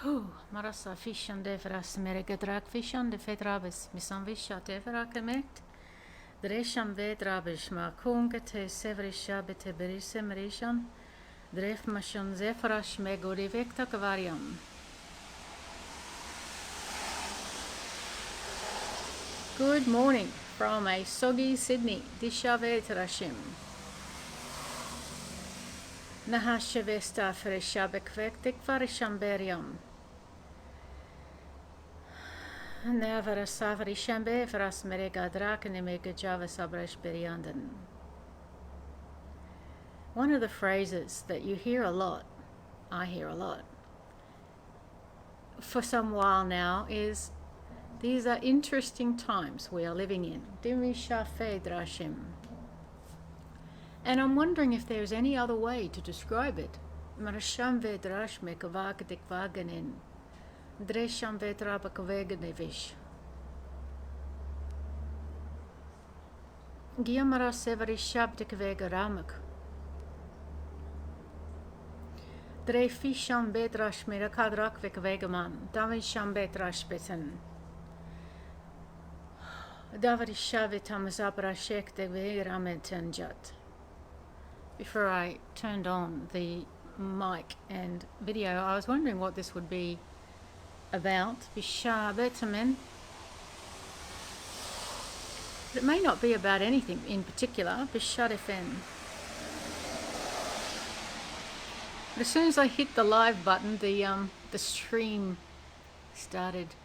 Marasa fishan devras meregadrak fishan de fedrabes misanvisha devrakemet. Dresham vedrabish ma kungate sevrisha bete berisem rishan. Dref mashon zefrash megorivekta kavariam. Good morning from a soggy Sydney. Disha vedrashim. Nahashevesta ferishabekvektik varishamberiam. Nevera savri shambe veras merega drakene mega java sabresh beriandan. One of the phrases that you hear a lot, I hear a lot, for some while now is, these are interesting times we are living in. Dimisha fedrashim. And I'm wondering if there's any other way to describe it. Marasham vedrash mekavagadik vaganin. Dresham vedrabakaveganevish. Giamara severi shabdikvega ramak. Drefisham bedrash mirakadrak vekvegaman. Davisham bedrash beten. Davarishavitam zabrashek de vegarametanjat. Before I turned on the mic and video, I was wondering what this would be about. Bishabetamen. It may not be about anything in particular. Bishadefen. But as soon as I hit the live button, the stream started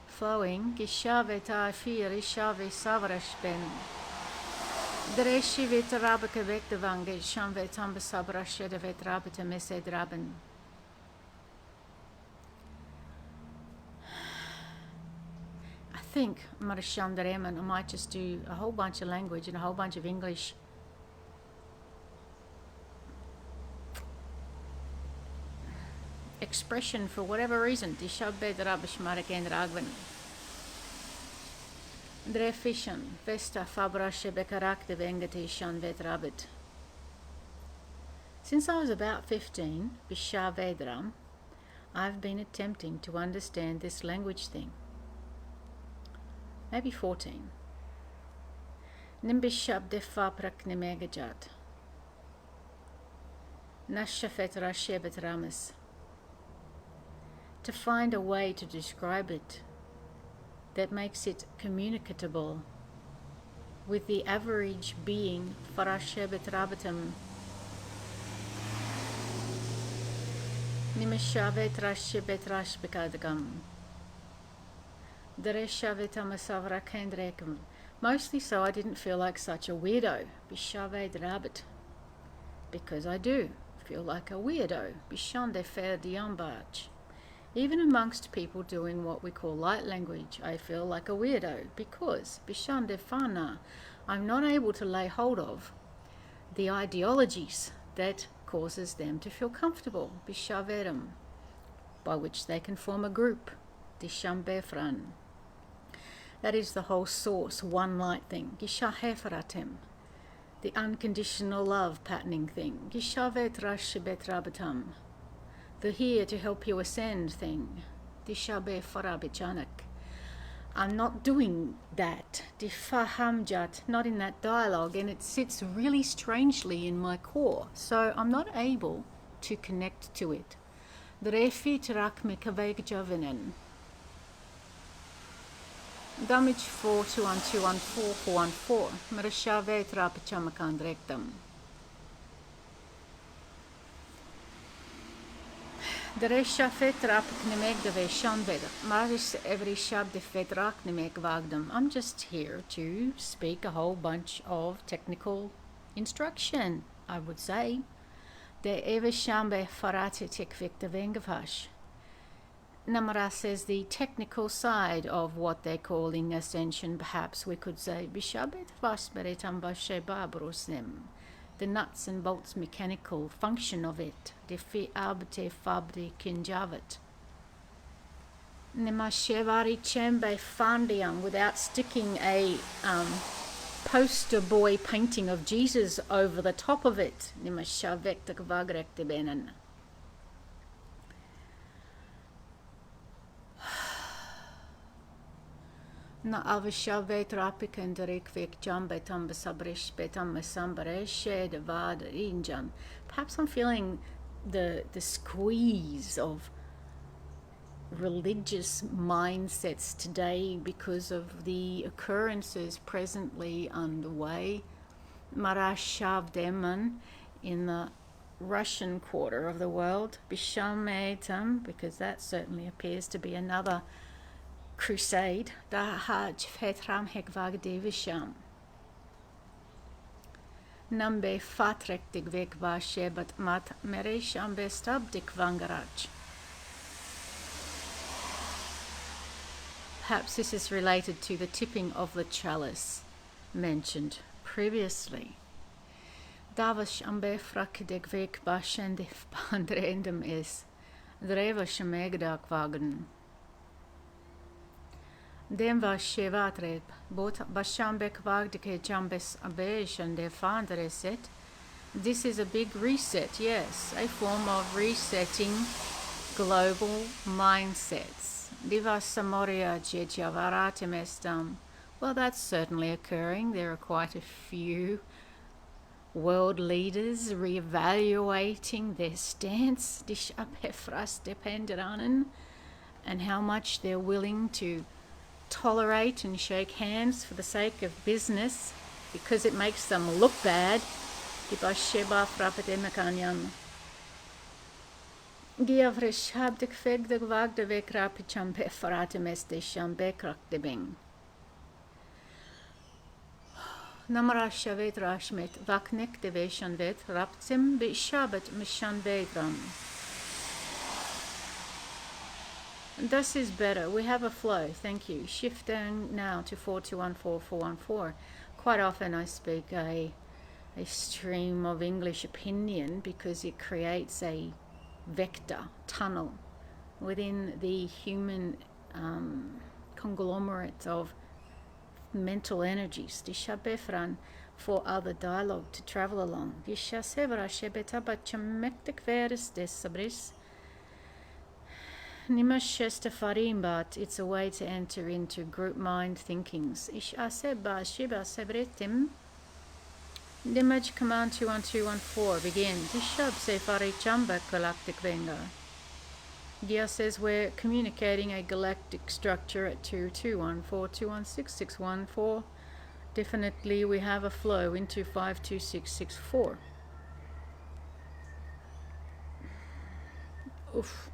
flowing. Gishaveta fir ishave savrashben. Dreshi vetrabaka vektavange shamvetam besabrashe de vetrabata mesedraben. I think Marasham Dareman, I might just do a whole bunch of language and a whole bunch of English. Expression for whatever reason. Dishabbe drabishmaraken ragvan. Drefishan, Vesta Fabrashe Bekarakte Vengatishan Vetrabit. Since I was about 15, Bishavedram, I've been attempting to understand this language thing. Maybe 14. Nimbishab defa praknemegajat. Nashafet Rashebet Ramas. To find a way to describe it that makes it communicable with the average being, Farashebet Rabatam. Nimishavet Rashebet Rashbekadagam. Dereshavetama Kendrekam. Mostly so I didn't feel like such a weirdo. Bishavet Rabat. Because I do feel like a weirdo. Bishande Fer Diambach. Even amongst people doing what we call light language, I feel like a weirdo because, Bishande Fana, I'm not able to lay hold of the ideologies that causes them to feel comfortable, Bishaveram, by which they can form a group, Dishambefran. That is the whole source, one light thing, Gishahefaratem, the unconditional love patterning thing, Gishavet Rashibetrabatam. The here to help you ascend thing. Dishabe farabichanak. I'm not doing that. Difahamjat, not in that dialogue, and it sits really strangely in my core. So I'm not able to connect to it. Drefi trak mekavegjavinen. Damage 42121414. Merashave trapachamakandrektam. Deresha fetrap nemegdave shanved. Maris every shab de fetrak nemegvagdam. I'm just here to speak a whole bunch of technical instruction, I would say. De eve shambe farate tekvikta vengavash. Namara says the technical side of what they're calling ascension, perhaps we could say bishabet vasberetam bashebabrusnem. The nuts and bolts mechanical function of it. Defi abte fabri kinjavat. Nemashevari chembe fandiam, without sticking a poster boy painting of Jesus over the top of it. Nimashavekta kvagrekte benan. Na avishave trapikenderik vik jambet ambasabrish betambasambareshe de vad injan. Perhaps I'm feeling the squeeze of religious mindsets today because of the occurrences presently underway. Marashavdeman in the Russian quarter of the world, Bishametam, because that certainly appears to be another crusade, Dahaj Fetram Hekvag Devisham. Nambe Fatrek Digvek Vashebat Mat Meresham Bestab Dikvangaraj. Perhaps this is related to the tipping of the chalice mentioned previously. Davas ambe frakdegvek bashendif bandrendem is dreva shemegdak wagen. Dem was shevatreb bot bashambek wagdike jambes abesh and defandereset. This is a big reset, yes, a form of resetting global mindsets. Divas samoria jejavaratemestam. Well, that's certainly occurring. There are quite a few world leaders reevaluating their stance, and how much they're willing to tolerate and shake hands for the sake of business because it makes them look bad. Namarashavet rashmet vaknek deveshanvet raptsim bishabat mishanvedram. This is better. We have a flow. Thank you. Shifting now to 4214-414. Quite often I speak a stream of English opinion because it creates a vector, tunnel within the human conglomerate of mental energies. Dishabefran for other dialogue to travel along. Dishasevra shebetabachemektek veres desabris. Nimashestafarimbat, it's a way to enter into group mind thinkings. Ish aseba shiba sebretim. Dimage command 21214 begin. Dishab sefari chamba galactic venga. Gia says we're communicating a galactic structure at 2214216614. Definitely we have a flow into 52664. Oof.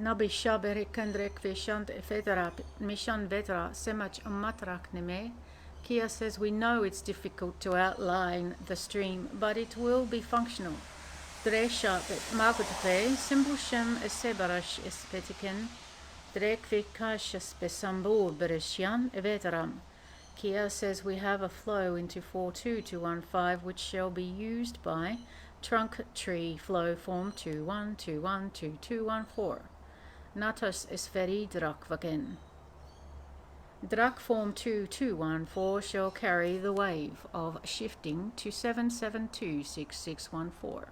Nabi shabere kandrek vishant federa mishan vedra semach amatrak neme. Kia says we know it's difficult to outline the stream, but it will be functional. Dresha magutve simbushem esebarash espetiken drekvikash espesambur bereshian evetram. Kia says we have a flow into 42215 which shall be used by trunk tree flow form 21212214. Natas esferi drakvaken. Drak form 2214 shall carry the wave of shifting to 7726614.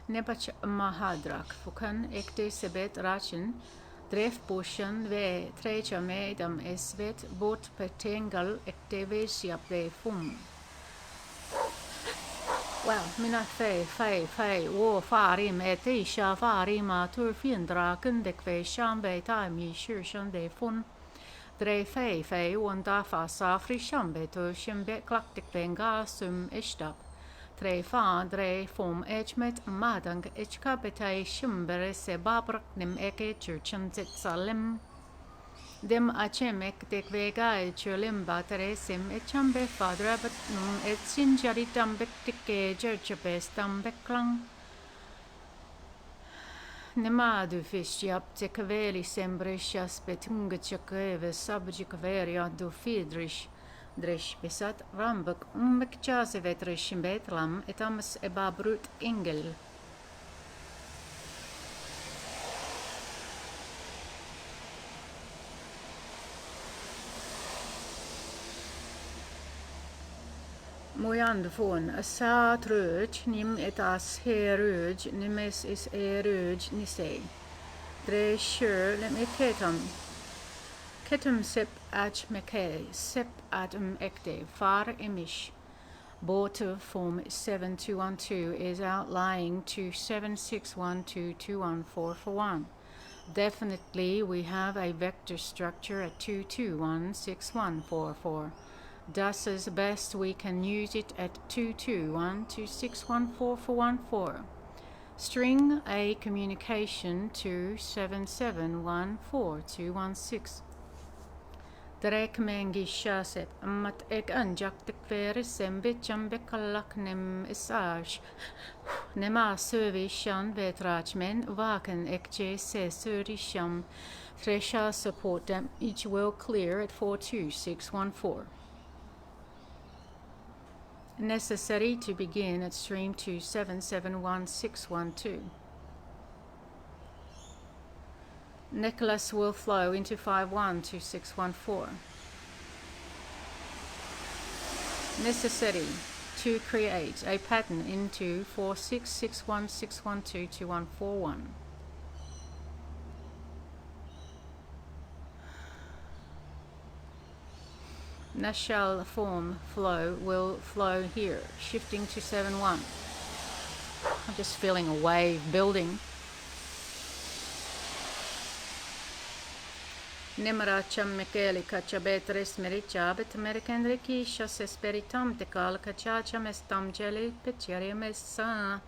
Nebach mahadrak fukan ekte sebet rachen dref bushan ve trecha medam esvet bot petengal ekte vesiap fum. Wow, mina fe wo farim etisha farima turfin draken dekve shambe time shan de fun. Dre fe wanda fa safri shambe to shimbe klaktik benga sum ishtap. Tre fa dre fom echmet madang echkabete shimbere se babrak nim eke churchan salim. Dem achemek dek vega chulim batere sim echambe fadrabat num etsinjaritam bektike jerchapestam beklang. Nemadu fischjap tekaveli sembrishas betunga chakeve sabjikaveria do fidrish. Drish besat rambuk mekjasevetrish betlam etamas ebabrut ingel. Mojand von asa tröj nim etas heröj nimes is eröj nise. Dresher, let me ketum. Ketum sep ach meke, sep atum ekte, far imish. Border form 7212 is outlying to 7612214441. Definitely we have a vector structure at 2216144. Thus as best we can use it at 22126144414. String a communication to 7714216. Drek mengi shasep mat ek anjak tekvere sembe jambe kalak nem isaj. Nema servishan vetrachmen waken ekje se serisham. Thresha support them each well clear at 42614. Necessary to begin at stream 2771612. Nicholas will flow into 512614. Necessary to create a pattern into 466161222141. Nashal form flow will flow here, shifting to 7-1. I'm just feeling a wave building. Nemaracham Michele Cachabetres Merichabet Americanriki Shasperitam Tecal Cachacham Estam Jelly Petarium Esa.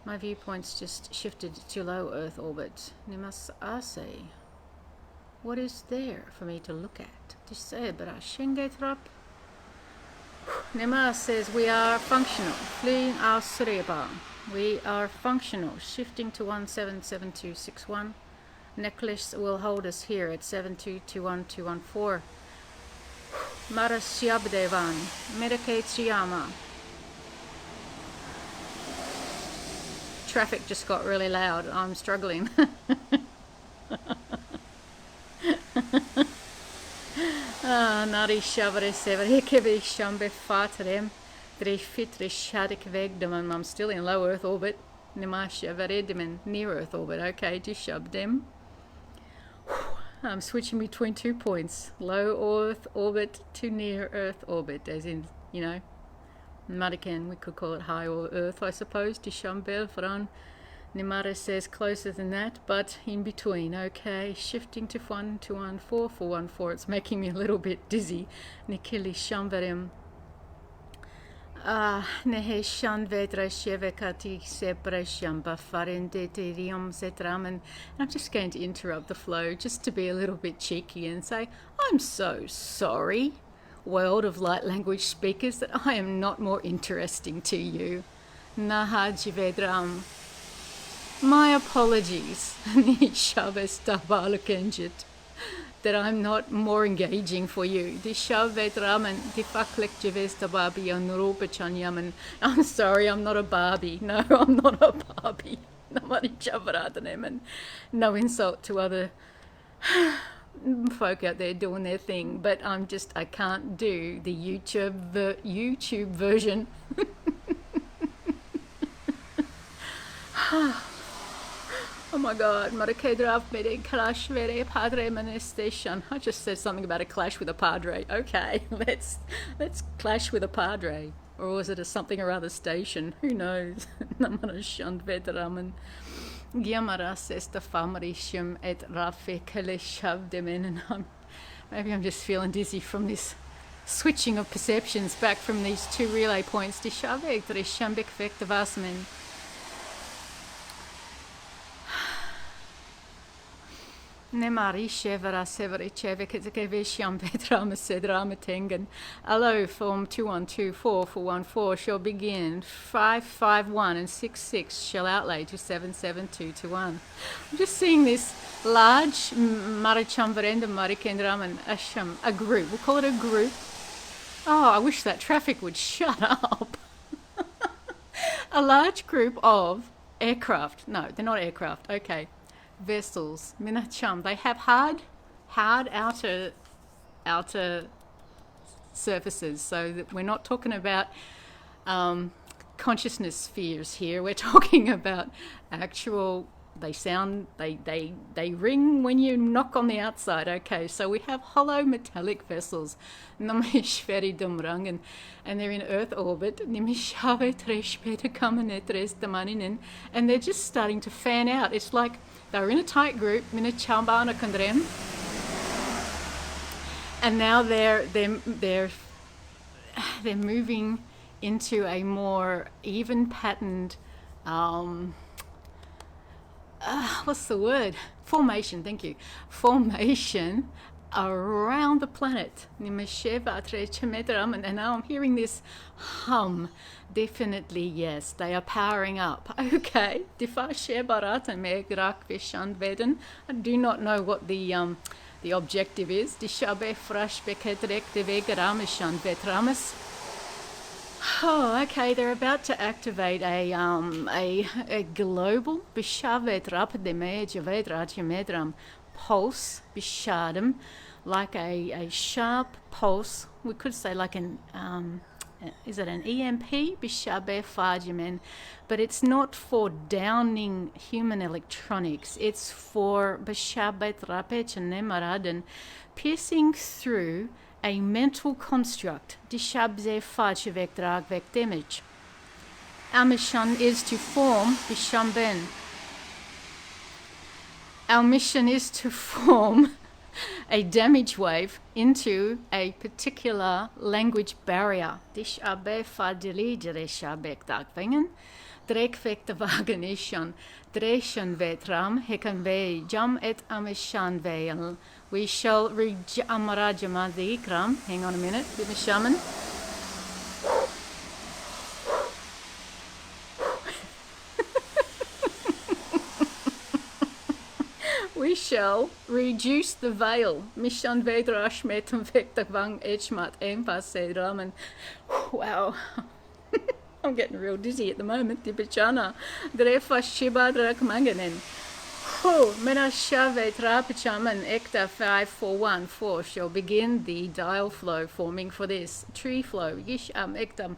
My viewpoint's just shifted to low Earth orbit. Nimas Ase. What is there for me to look at? Disebra Shingetrap. Nema says we are functional. Fleeing our Sureba. We are functional. Shifting to 177261. Necklace will hold us here at 7221214. Marashyabdevan. Medicate Shyama. Traffic just got really loud. I'm struggling. Nari shavare severe keve shambe fatrem. Drefit shadik vegdaman. I'm still in low Earth orbit. Nimasha varediman. Near Earth orbit. Okay, just shabdem. I'm switching between 2 points, low Earth orbit to near Earth orbit, as in, you know, Madikan, we could call it high Earth, I suppose. Dishambel Fran Nimara says closer than that, but in between. Okay, shifting to 1214 it's making me a little bit dizzy. Nikili Shamvarim. Nehe Shanvedra Shevekati Sepresham Bafarende Terium Zetraman. I'm just going to interrupt the flow just to be a little bit cheeky and say, I'm so sorry, world of light language speakers, that I am not more interesting to you. Nahajivedram. My apologies, Nishavestabalukenjit, that I'm not more engaging for you. I'm sorry, I'm not a Barbie. No, I'm not a Barbie. No insult to other folk out there doing their thing, but I can't do the YouTube version. Oh my God, I just said something about a clash with a padre. Okay, let's clash with a padre. Or was it a something or other station? Who knows? Maybe I'm just feeling dizzy from this switching of perceptions back from these two relay points. Nemari Shevara Severi Chevekevisham Petrama Sedrama Tengan. Allo form 2124 shall begin. 551 and 66 shall outlay to 77221. I'm just seeing this large Marichamvarenda Marikendraman Asham, a group. We'll call it a group. Oh, I wish that traffic would shut up. A large group of aircraft. No, they're not aircraft. Okay. Vessels, minacham. They have hard outer surfaces, so that we're not talking about consciousness spheres here. We're talking about actual They ring when you knock on the outside. Okay, so we have hollow metallic vessels, and they're in Earth orbit, and they're just starting to fan out. It's like they're in a tight group, and now they're moving into a more even patterned what's the word? Formation, thank you. Formation around the planet. And now I'm hearing this hum. Definitely, yes, they are powering up. Okay. I do not know what the objective is. Oh, okay. They're about to activate a global pulse, like a sharp pulse. We could say like an is it an EMP? But it's not for downing human electronics. It's for piercing through a mental construct. Our mission is to form Our mission is to form a damage wave into a particular language barrier. We shall reach Amarajamadikram. Hang on a minute, bit of shaman. We shall reduce the veil. Mishan Vedrash metum vectavang echmat empase raman. Wow. I'm getting real dizzy at the moment. Dibachana. Drefa shibadrak manganen. Oh, Menashave Trapachaman Ekta 5414 shall begin the dial flow forming for this tree flow. Yisham Ektam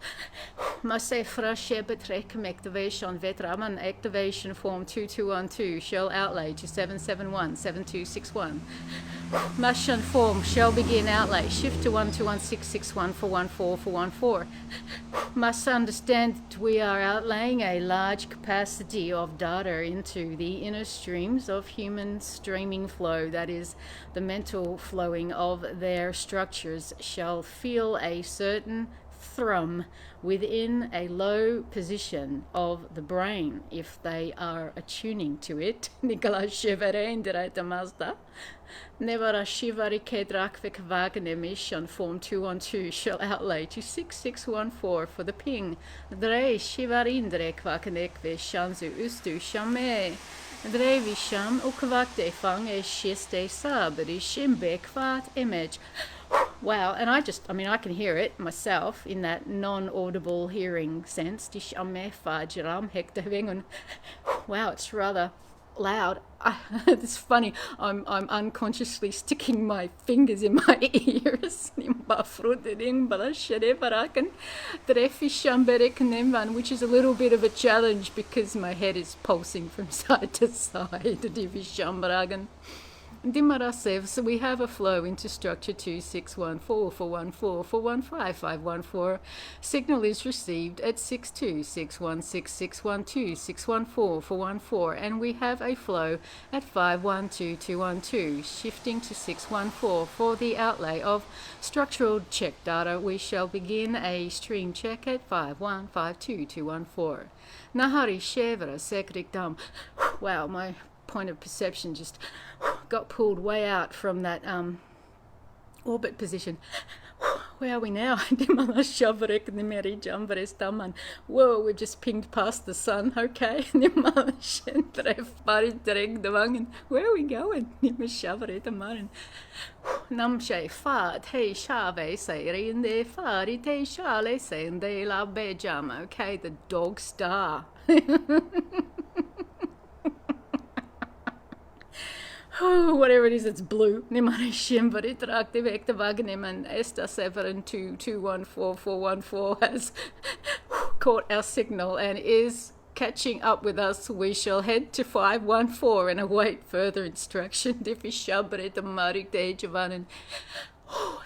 Masefra Shebetrekum activation Vetraman activation form 2212 shall outlay to 771 7261. Mashan form shall begin outlay. Shift to 121661 414 Must understand that we are outlaying a large capacity of data into the inner streams of human streaming flow, that is, the mental flowing of their structures shall feel a certain thrum within a low position of the brain if they are attuning to it. Nicola Shivarendra Mazda. Nevara Shivari Kedrakvik Wagner mission form 212 shall outlay to 6614 for the ping. Dre Shivarindre Kwakanekve Shanzu Ustu Shame. Dre Visham Ukvakte Fang e Shiste Sabri Shimbe Kvat image. Wow, and I can hear it myself in that non-audible hearing sense. Wow, it's rather loud. It's funny. I'm unconsciously sticking my fingers in my ears, which is a little bit of a challenge because my head is pulsing from side to side. So we have a flow into structure 2614 414 415 514. Signal is received at 62 616 612 614 414, and we have a flow at 512 212, shifting to 614 for the outlay of structural check data. We shall begin a stream check at 5152 214. Nahari Shevra Sekrik Dam. Wow, my point of perception just got pulled way out from that orbit position. Where are we now? Whoa, we've just pinged past the sun. Okay. Where are we going? Namshe fa te shave say in de fari te shale say in de la bejama. Okay, the dog star. Oh, whatever it is, it's blue. Esta 72214 414 has caught our signal and is catching up with us, we shall head to 514 and await further instruction.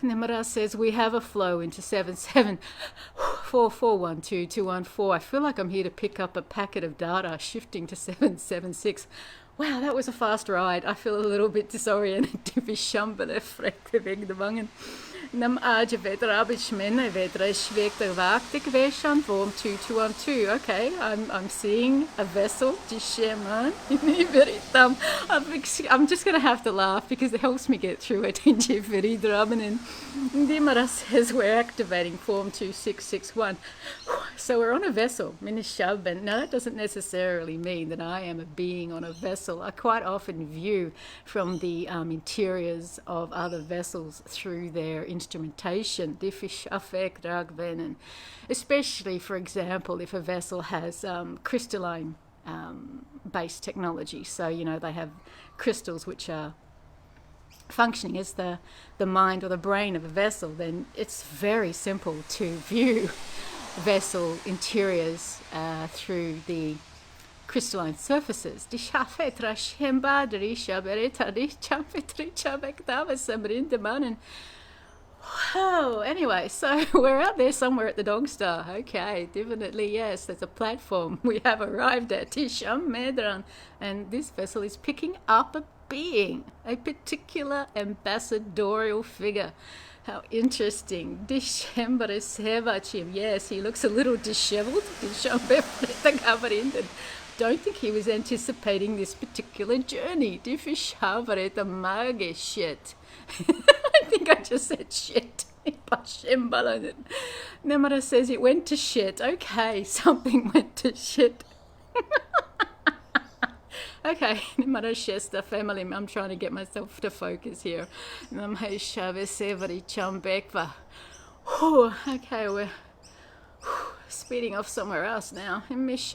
Nimara says we have a flow into 774412 I feel like I'm here to pick up a packet of data shifting to 776. Wow, that was a fast ride. I feel a little bit disoriented. Nam aja vetra abishmena vetra shvekta vaktik veshan form 2212. Okay, I'm seeing a vessel. I'm just gonna have to laugh because it helps me get through it. Dimara says we're activating form 2661. So we're on a vessel. Now that doesn't necessarily mean that I am a being on a vessel. I quite often view from the interiors of other vessels through their instrumentation, especially, for example, if a vessel has crystalline based technology. So, they have crystals which are functioning as the mind or the brain of a vessel, then it's very simple to view vessel interiors through the crystalline surfaces. Oh, anyway, so we're out there somewhere at the Dog Star. Okay, definitely, yes, there's a platform we have arrived at, Tisham Medran, and this vessel is picking up a being, a particular ambassadorial figure. How interesting. Yes, he looks a little disheveled. Don't think he was anticipating this particular journey. Shit. I think I just said shit. Namara says it went to shit. Okay, something went to shit. Okay, Namara Shesta family, I'm trying to get myself to focus here. Okay, we're speeding off somewhere else now. It's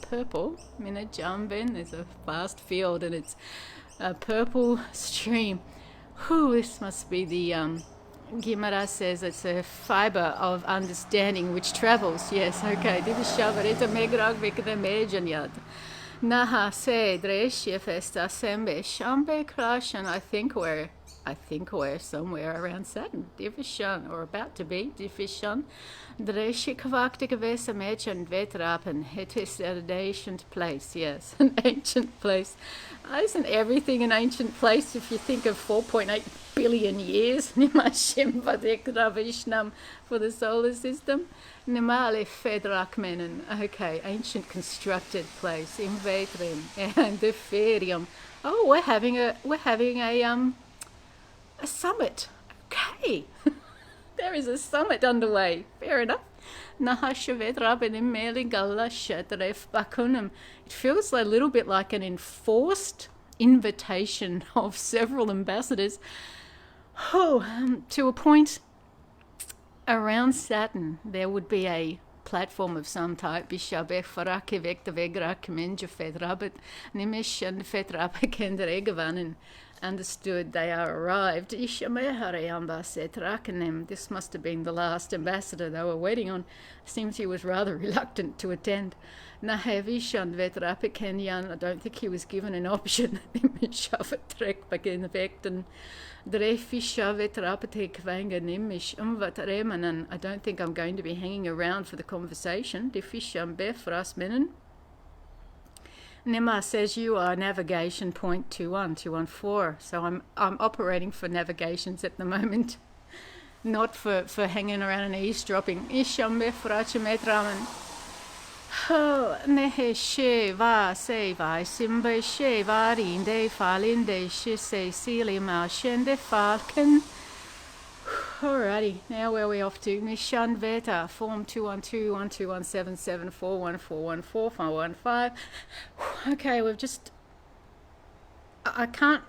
purple. There's a vast field and it's a purple stream. This must be the Gimara says it's a fiber of understanding which travels. Yes, okay. Naha se dreshe festa sembe shambe crash, and I think we're somewhere around Saturn, Divishan, or about to be Divishan. Dreshe kvaktik vesa mechan vetrapen. It is an ancient place, yes, an ancient place. Isn't everything an ancient place if you think of 4.8 billion years? For the solar system. Nimale Fedrakmenen. Okay, ancient constructed place. Invetrim and the Ferium. Oh, we're having a summit. Okay. There is a summit underway. Fair enough. It feels a little bit like an enforced invitation of several ambassadors to a point around Saturn. There would be a platform of some type. Understood they are arrived. This must have been the last ambassador they were waiting on. Seems he was rather reluctant to attend. I don't think he was given an option. I don't think I'm going to be hanging around for the conversation. Nema says you are navigation point 21214. So I'm operating for navigations at the moment, not for hanging around and eavesdropping. Oh, nehe she va se vai simbe she va rinde falinde she se silima shende falcon. Alrighty, now where are we off to? Nishan Veta, form 212-1217741414515. Okay, we've just... I can't...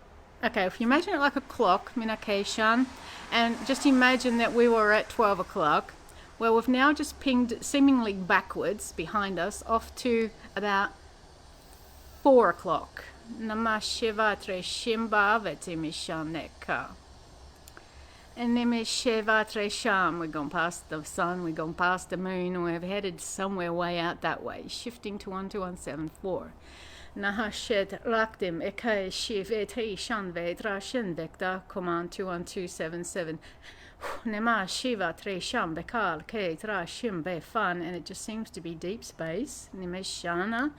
Okay, if you imagine it like a clock, Minakeshan, and just imagine that we were at 12 o'clock. Well, we've now just pinged seemingly backwards behind us off to about 4 o'clock. Namashivatre Shimba Vetimishaneka. And then Sham, we're going past the sun, we're going past the moon, and we've headed somewhere way out that way, shifting to 12174. Nahashet Rakdim Eke Shiv Etri Shan Vedra Shin Vector Command 21277. Nema Shiva Tre Sham Bekal Ke Tra Shim Be Fan, and it just seems to be deep space. Nimeshana,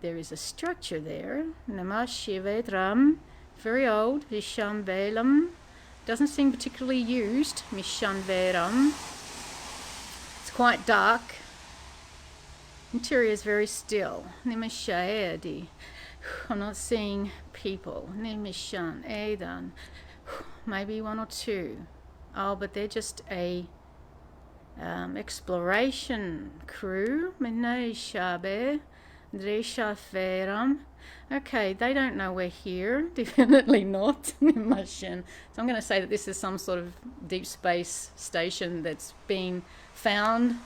there is a structure there. Nema Shiva Dram, very old. Visham Velam, doesn't seem particularly used. Mishan Veram, it's quite dark. Interior is very still. Nimeshaedi, I'm not seeing people. Nimishan Edan, maybe one or two. Oh, but they're just a exploration crew. Okay, they don't know we're here. Definitely not. So I'm going to say that this is some sort of deep space station that's been found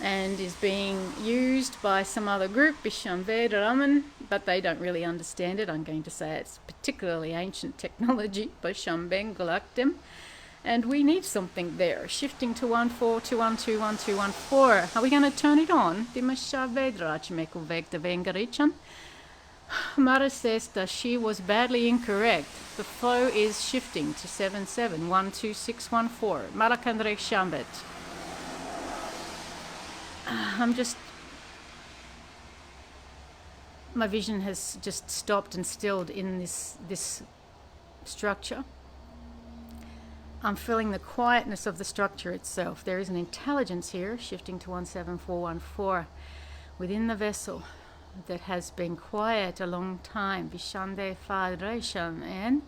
and is being used by some other group, but they don't really understand it. I'm going to say it's particularly ancient technology, and we need something there. Shifting to 14212114. Are we going to turn it on? Mara says that she was badly incorrect. The flow is shifting to 77126114. Mara Kandrek Shambet. My vision has just stopped and stilled in this structure. I'm feeling the quietness of the structure itself. There is an intelligence here, shifting to 17414, within the vessel that has been quiet a long time. Bishande Fadreshan and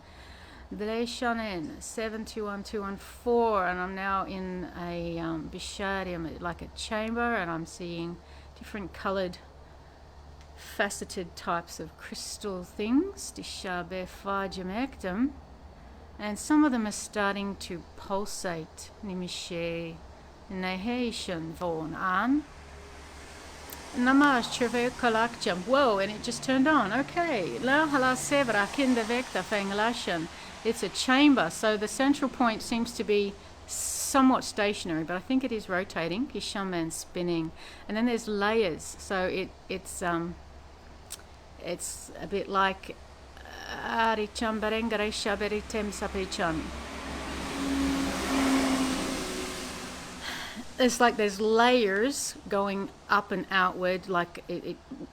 Dreshanen 721214, and I'm now in a Bisharium, like a chamber, and I'm seeing different coloured, faceted types of crystal things. Dishabe Fajamektum. And some of them are starting to pulsate. Nimishe Nehation Von An. Namash Treve Kalakjam. Whoa, and it just turned on. Okay. La Hala Sevra Kinda Vecta Fanglashan. It's a chamber, so the central point seems to be somewhat stationary, but I think it is rotating. Kishaman spinning. And then there's layers, so it's a bit like it's like there's layers going up and outward, like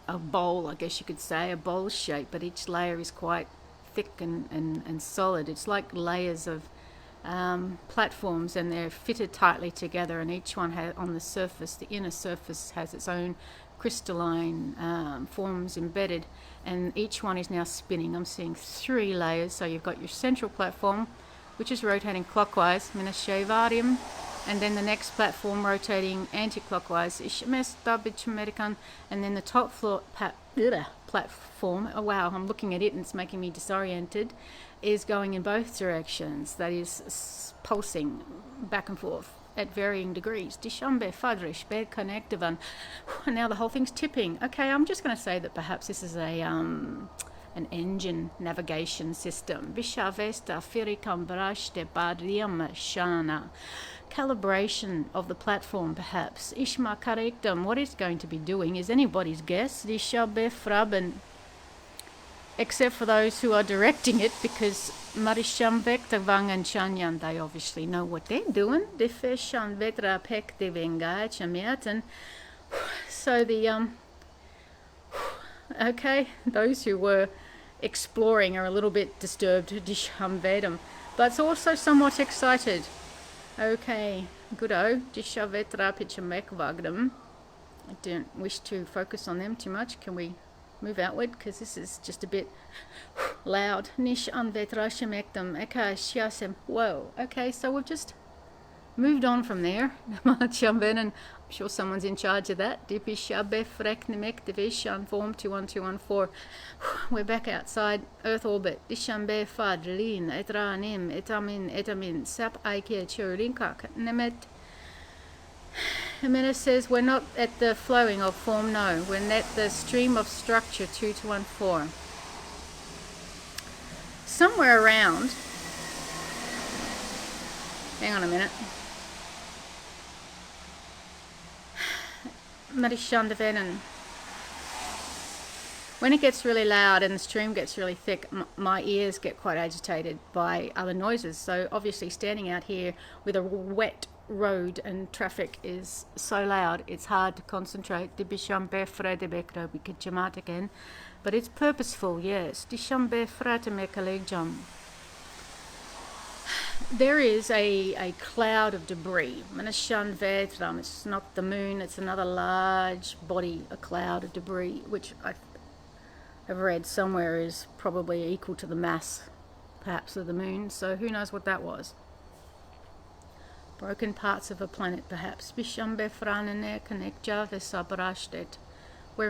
a bowl, I guess you could say, a bowl shape, but each layer is quite thick and solid. It's like layers of platforms, and they're fitted tightly together, and each one has on the surface, the inner surface has its own crystalline forms embedded, and each one is now spinning. I'm seeing 3 layers. So you've got your central platform, which is rotating clockwise, Minashevarium, and then the next platform rotating anti-clockwise, Ishmestabichamerican, and then the top floor platform, oh wow, I'm looking at it and it's making me disoriented, is going in both directions. That is pulsing back and forth at varying degrees. Dishambe Fadrish Be Connectivan. And now the whole thing's tipping. Okay, I'm just going to say that perhaps this is an engine navigation system. Bishavesta Firikam Brashte Badriam Shana. Calibration of the platform, perhaps. Ishma Karekdam, what it's going to be doing is anybody's guess. Dishabe Fraben, except for those who are directing it, because Marisham Vector Vang and Chanyan, they obviously know what they're doing. Defeshan Vetra Pek de Venga Chamiatan. So the okay, those who were exploring are a little bit disturbed, Disham Vedam, but also somewhat excited. Okay, goodo. Dishavetra Pichamek Vagdam. I don't wish to focus on them too much. Can we move outward, because this is just a bit loud. Nish anvetrashemektam ekashyasem. Whoa. Okay, so we've just moved on from there. I'm sure someone's in charge of that. Form 21214. We're back outside Earth orbit. Dishambe fadlin etranim etamin sap aike churinkak nemet. Jimenez says we're not at the flowing of form, no. We're at the stream of structure 2214. Somewhere around Hang on a minute. Marishandavenan. When it gets really loud and the stream gets really thick, my ears get quite agitated by other noises. So obviously standing out here with a wet road and traffic is so loud, it's hard to concentrate. But it's purposeful, yes. There is a cloud of debris. It's not the moon, it's another large body, a cloud of debris, which I've read somewhere is probably equal to the mass, perhaps, of the moon. So who knows what that was. Broken parts of a planet, perhaps. We're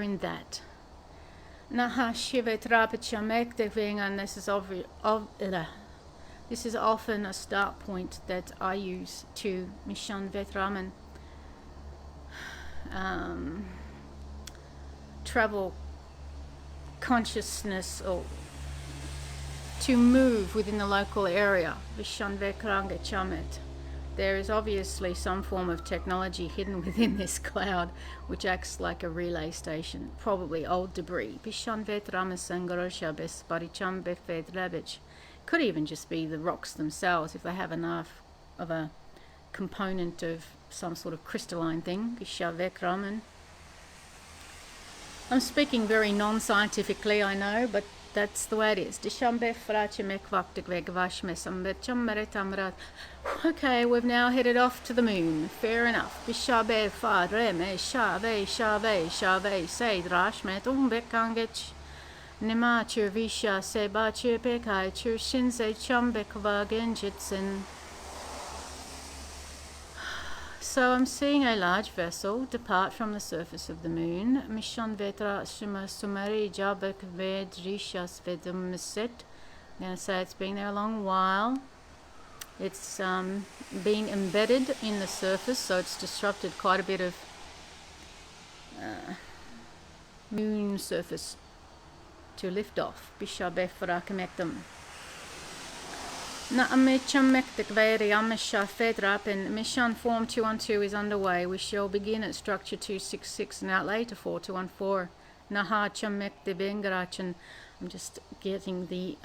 in that. This is often a start point that I use to Mishan Vetraman travel consciousness or to move within the local area. There is obviously some form of technology hidden within this cloud which acts like a relay station, probably old debris. Could even just be the rocks themselves if they have enough of a component of some sort of crystalline thing. I'm speaking very non-scientifically, I know, but that's the way it is. Okay, we've now headed off to the moon. Fair enough. So I'm seeing a large vessel depart from the surface of the moon. I'm going to say it's been there a long while. It's being embedded in the surface, so it's disrupted quite a bit of moon surface to lift off. Mission Form 212 is underway. We shall begin at structure 266 and outlay to 4214. I'm just getting the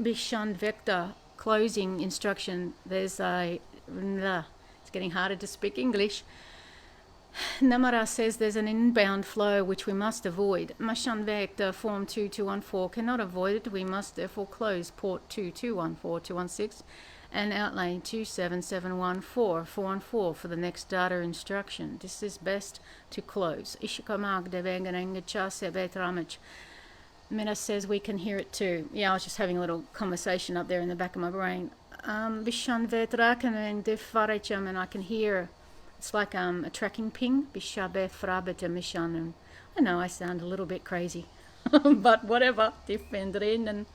Bishan Vector closing instruction. There's it's getting harder to speak English. Namara says there's an inbound flow which we must avoid. Mashan Vector Form 2214 cannot avoid it. We must therefore close port 2214216 and outlay 27714 414 for the next data instruction. This is best to close. Mena says we can hear it too. Yeah, I was just having a little conversation up there in the back of my brain. Bishan Vetra and I can hear. It's like a tracking ping. I know I sound a little bit crazy, but whatever. And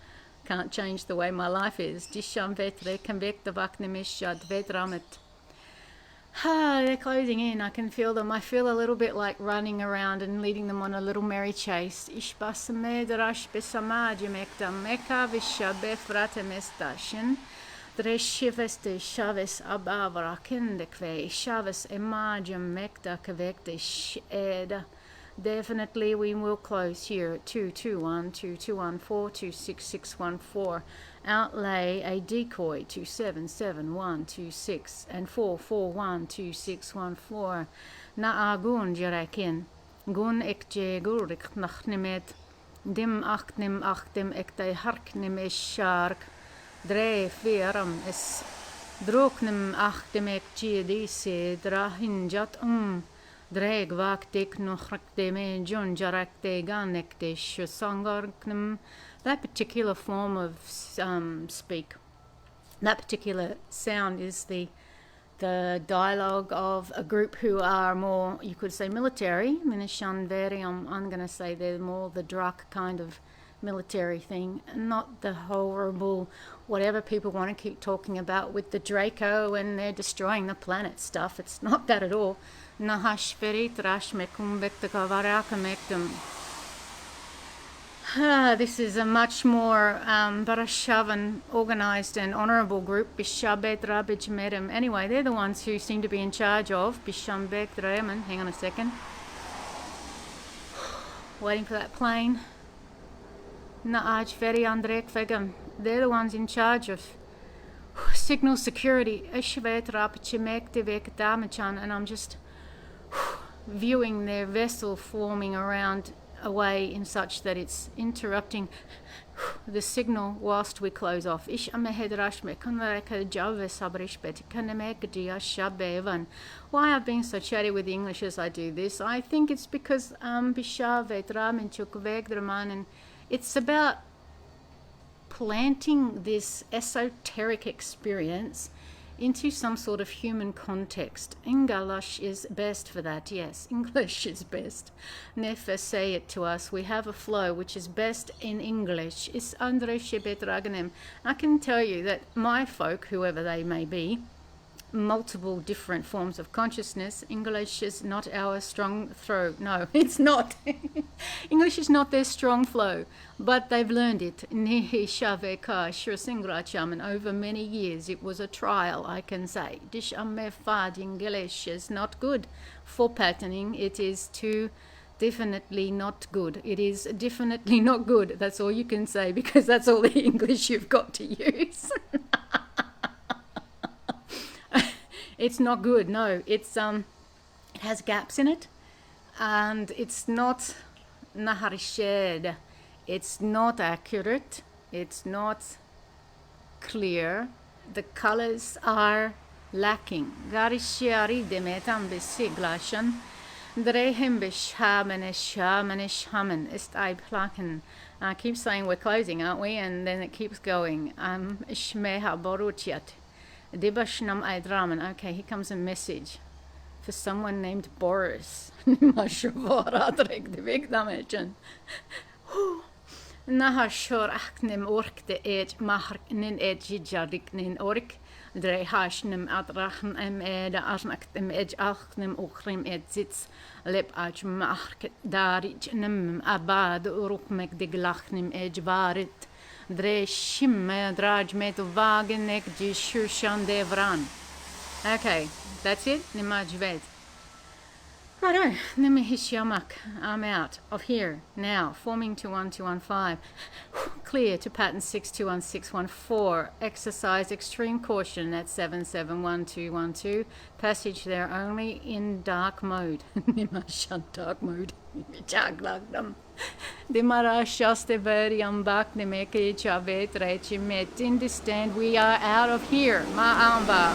can't change the way my life is. They're closing in. I can feel them. I feel a little bit like running around and leading them on a little merry chase. Dreshiveste shaves abavra kindekve shaves emajum mekta kavekte sheda. Definitely we will close here at 221, 2214, 26614. Outlay a decoy 277126 and 4412614. Naagun jarakin. Gun ekje gurik nachnimet. Dim achtim ekte harknim shark. Dre veram es droknem achtem dise drahinjat dreg vaktek nochrakte me jonjarakte ganekte shangarknem. That particular form of speak, that particular sound is the dialogue of a group who are more, you could say, military. I'm going to say they're more the Drak kind of military thing, not the horrible whatever people want to keep talking about with the Draco and they're destroying the planet stuff. It's not that at all. This is a much more barashav and organised and honourable group. Bishabet Rabij Medem. Anyway, they're the ones who seem to be in charge of Bishambek Dremen. Hang on a second. Waiting for that plane. Naaj Feri Andrek Vegam. They're the ones in charge of signal security. Ishvet Rapichimek Devek Damachan. And I'm just viewing their vessel forming around a way in such that it's interrupting the signal whilst we close off. Why I've been so chatty with the English as I do this, I think it's because it's about planting this esoteric experience into some sort of human context. English is best for that, yes. English is best. Nefer say it to us. We have a flow which is best in English. Is Andre Shebet Raganem. I can tell you that my folk, whoever they may be, multiple different forms of consciousness, English is not our strong throw. No, it's not. English is not their strong flow, but they've learned it. And over many years, it was a trial, I can say. English is not good for patterning. It is too definitely not good. It is definitely not good. That's all you can say, because that's all the English you've got to use. It's not good, no. It's it has gaps in it, and it's not naharished. It's not accurate. It's not clear. The colors are lacking. Garishiari demetam besiglashan. Drehem beshamanish ist I plaken. I keep saying we're closing, aren't we? And then it keeps going. Ishmeha boruchiat. Dibashnam Aidraman. Okay, here comes a message for someone named Boris. Nahashor aknem ork de ed mahar nin edjijarik nin ork. Dre hashnem adrachen ed arnaktem ed achnem okrim ed sitz. Lep ach mahk darich nem abad urukmek de glachnem ed varit. Dre shimme draj met wagenek di shushan devran. Okay, that's it. Nimajvet. Righto, Nimihishamak. I'm out of here now. Forming 21215. Clear to pattern 621614. Exercise extreme caution at 771212. Passage there only in dark mode. Nimashan dark mode. Chaglagdam. Dimarashaste veriam bak nemeke chavet rechimet. Understand we are out of here. Ma'amba.